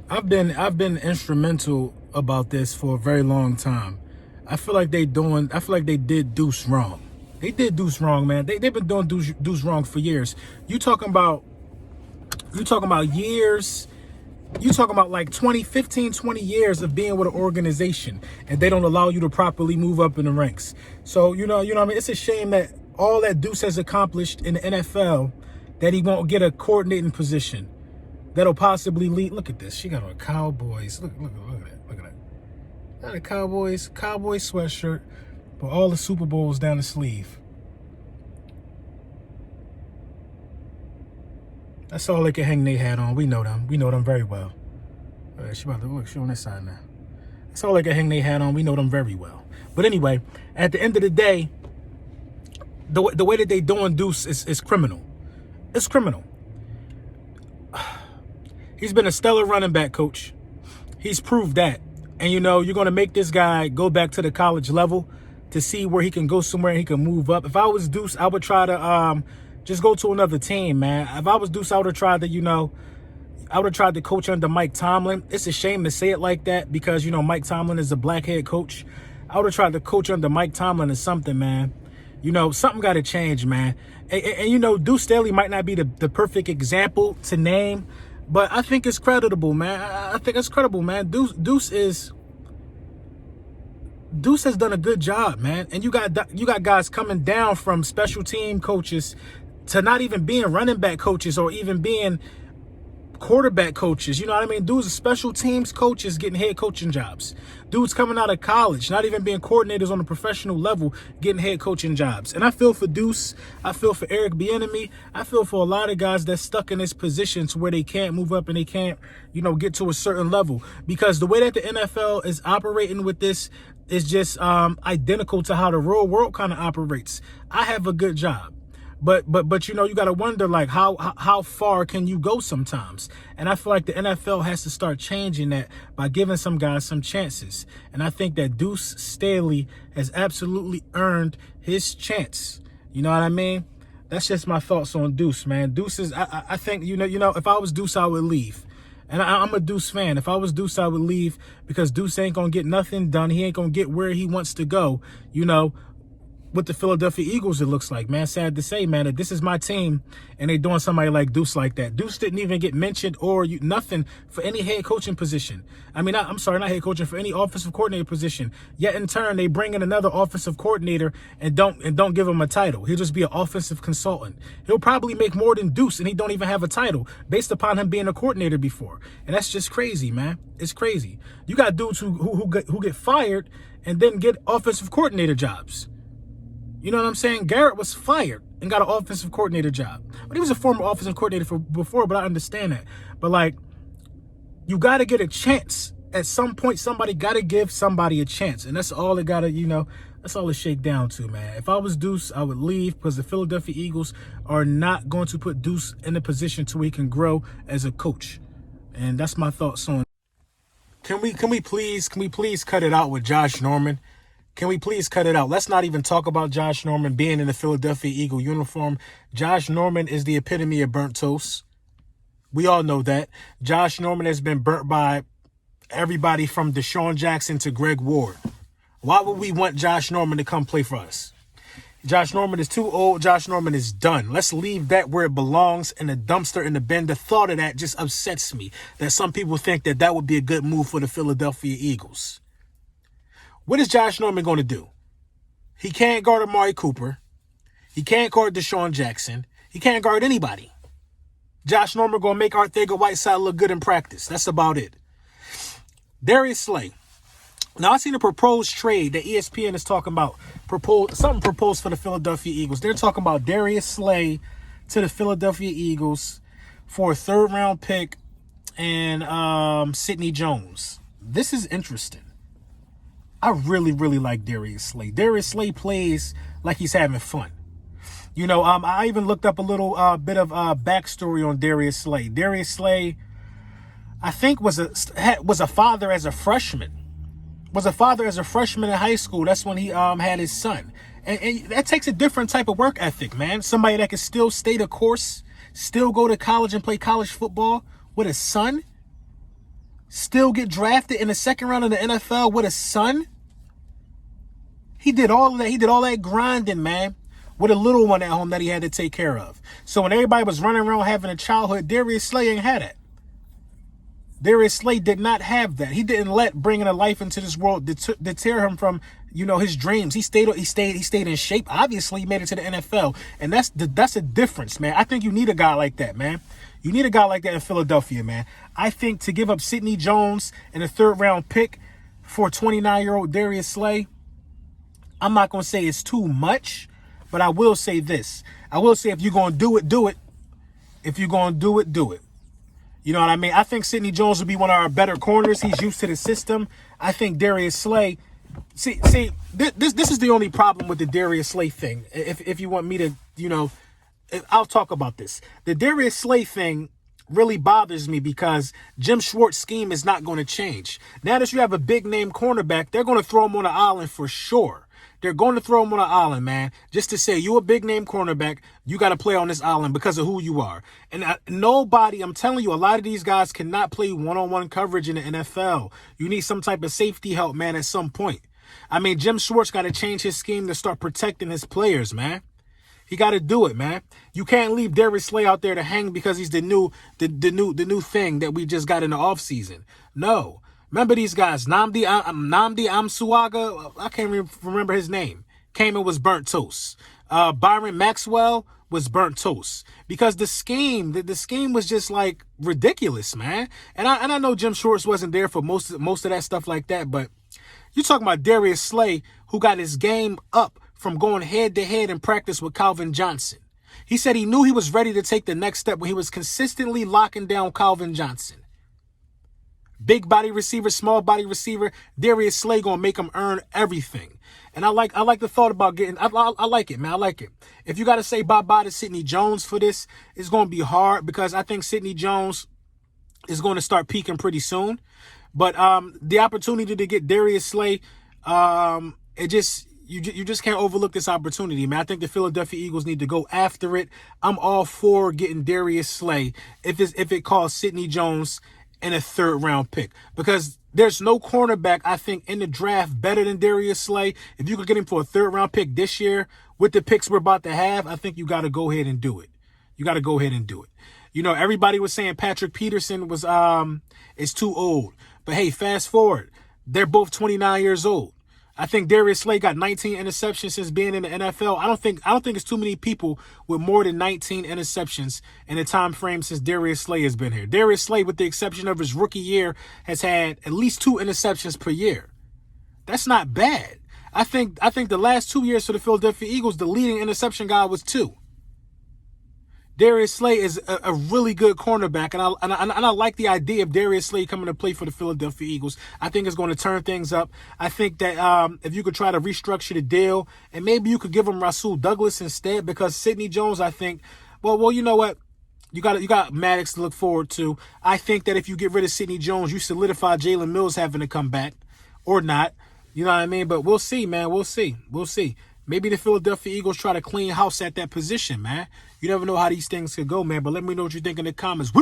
I've been instrumental about this for a very long time. I feel like they did Duece wrong. They did Duece wrong, man. They've been doing Duece wrong for years. You talking about years. You talking about like 20, 15, 20 years of being with an organization, and they don't allow you to properly move up in the ranks. So, what I mean? It's a shame that all that Duece has accomplished in the NFL, that he won't get a coordinating position that'll possibly lead. Look at this. She got on Cowboys. Look at that. Look at that. Not a Cowboys sweatshirt, but all the Super Bowls down the sleeve. That's all they can hang their hat on. We know them. We know them very well. She about to look. She on this side now. That's all they can hang their hat on. We know them very well. But anyway, at the end of the day, the way that they doing Duece is criminal. It's criminal. He's been a stellar running back coach. He's proved that. And, you're going to make this guy go back to the college level to see where he can go somewhere and he can move up. If I was Duece, I would try to just go to another team, man. If I was Duece, I would have tried to coach under Mike Tomlin. It's a shame to say it like that because, Mike Tomlin is a black head coach. I would have tried to coach under Mike Tomlin or something, man. Something got to change, man. And Duece Staley might not be the perfect example to name, but I think it's creditable, man. I think it's credible, man. Duece has done a good job, man. And you got guys coming down from special team coaches to not even being running back coaches or even being quarterback coaches. You know what I mean? Dudes are special teams coaches getting head coaching jobs. Dudes coming out of college, not even being coordinators on a professional level, getting head coaching jobs. And I feel for Duece. I feel for Eric Bieniemy. I feel for a lot of guys that's stuck in this position to where they can't move up and they can't, get to a certain level. Because the way that the NFL is operating with this is just identical to how the real world kind of operates. I have a good job. But you got to wonder, like, how far can you go sometimes? And I feel like the NFL has to start changing that by giving some guys some chances. And I think that Duece Staley has absolutely earned his chance. You know what I mean? That's just my thoughts on Duece, man. Duece is, I think, if I was Duece, I would leave. And I'm a Duece fan. If I was Duece, I would leave because Duece ain't going to get nothing done. He ain't going to get where he wants to go, with the Philadelphia Eagles, it looks like, man. Sad to say, man, that this is my team and they doing somebody like Duece like that. Duece didn't even get mentioned or nothing for any head coaching position. I mean, I'm sorry, not head coaching, for any offensive coordinator position. Yet in turn, they bring in another offensive coordinator and don't give him a title. He'll just be an offensive consultant. He'll probably make more than Duece and he don't even have a title based upon him being a coordinator before. And that's just crazy, man. It's crazy. You got dudes who get fired and then get offensive coordinator jobs. You know what I'm saying? Garrett was fired and got an offensive coordinator job. But he was a former offensive coordinator before, but I understand that. But, like, you got to get a chance. At some point, somebody got to give somebody a chance. And that's all it got to, that's all it shake down to, man. If I was Duece, I would leave because the Philadelphia Eagles are not going to put Duece in a position to where he can grow as a coach. And that's my thoughts on it. Can we please cut it out with Josh Norman? Can we please cut it out? Let's not even talk about Josh Norman being in the Philadelphia Eagle uniform. Josh Norman is the epitome of burnt toast. We all know that. Josh Norman has been burnt by everybody from Deshaun Jackson to Greg Ward. Why would we want Josh Norman to come play for us? Josh Norman is too old. Josh Norman is done. Let's leave that where it belongs, in the dumpster, in the bin. The thought of that just upsets me, that some people think that would be a good move for the Philadelphia Eagles. What is Josh Norman going to do? He can't guard Amari Cooper. He can't guard Deshaun Jackson. He can't guard anybody. Josh Norman going to make Arcega-Whiteside look good in practice. That's about it. Darius Slay. Now, I seen a proposed trade that ESPN is talking about. Something proposed for the Philadelphia Eagles. They're talking about Darius Slay to the Philadelphia Eagles for a third-round pick and Sidney Jones. This is interesting. I really, really like Darius Slay. Darius Slay plays like he's having fun. I even looked up a little bit of backstory on Darius Slay. Darius Slay, I think, was a father as a freshman. Was a father as a freshman in high school. That's when he had his son. And that takes a different type of work ethic, man. Somebody that can still stay the course, still go to college and play college football with a son. still get drafted in the second round of the NFL with a son? He did all of that. He did all that grinding, man, with a little one at home that he had to take care of. So when everybody was running around having a childhood, Darius Slay ain't had it. Darius Slay did not have that. He didn't let bringing a life into this world deter him from, his dreams. He stayed in shape. Obviously, he made it to the NFL, and that's a difference, man. I think you need a guy like that, man. You need a guy like that in Philadelphia, man. I think to give up Sidney Jones in a third-round pick for 29-year-old Darius Slay, I'm not going to say it's too much, but I will say this. I will say if you're going to do it, do it. If you're going to do it, do it. You know what I mean? I think Sidney Jones will be one of our better corners. He's used to the system. I think Darius Slay. See, this is the only problem with the Darius Slay thing. If you want me to, I'll talk about this. The Darius Slay thing really bothers me because Jim Schwartz's scheme is not going to change. Now that you have a big name cornerback, they're going to throw him on the island for sure. They're going to throw him on an island, man, just to say, you a big name cornerback, you got to play on this island because of who you are. And nobody, I'm telling you, a lot of these guys cannot play one-on-one coverage in the NFL. You need some type of safety help, man, at some point. I mean, Jim Schwartz got to change his scheme to start protecting his players, man. He got to do it, man. You can't leave Darius Slay out there to hang because he's the new thing that we just got in the offseason. No. Remember these guys, Nnamdi Amsuaga, I can't even remember his name, came and was burnt toast. Byron Maxwell was burnt toast because the scheme was just like ridiculous, man. And I know Jim Schwartz wasn't there for most of that stuff like that, but you're talking about Darius Slay, who got his game up from going head to head in practice with Calvin Johnson. He said he knew he was ready to take the next step when he was consistently locking down Calvin Johnson. Big body receiver, small body receiver, Darius Slay gonna make him earn everything. And I like the thought about getting, I like it, man. I like it. If you got to say bye-bye to Sidney Jones for this, it's going to be hard because I think Sidney Jones is going to start peaking pretty soon. But the opportunity to get Darius Slay, you just can't overlook this opportunity, man. I think the Philadelphia Eagles need to go after it. I'm all for getting Darius Slay if it calls Sidney Jones in a third-round pick, because there's no cornerback, I think, in the draft better than Darius Slay. If you could get him for a third-round pick this year with the picks we're about to have, I think you got to go ahead and do it. You got to go ahead and do it. Everybody was saying Patrick Peterson is too old. But, hey, fast forward. They're both 29 years old. I think Darius Slay got 19 interceptions since being in the NFL. I don't think it's too many people with more than 19 interceptions in the time frame since Darius Slay has been here. Darius Slay, with the exception of his rookie year, has had at least 2 interceptions per year. That's not bad. I think the last 2 years for the Philadelphia Eagles, the leading interception guy was 2. Darius Slay is a really good cornerback, and I like the idea of Darius Slay coming to play for the Philadelphia Eagles. I think it's going to turn things up. I think that if you could try to restructure the deal, and maybe you could give him Rasul Douglas instead, because Sidney Jones, I think, well, you know what? You got Maddox to look forward to. I think that if you get rid of Sidney Jones, you solidify Jalen Mills having to come back, or not. You know what I mean? But we'll see, man. We'll see. Maybe the Philadelphia Eagles try to clean house at that position, man. You never know how these things could go, man. But let me know what you think in the comments.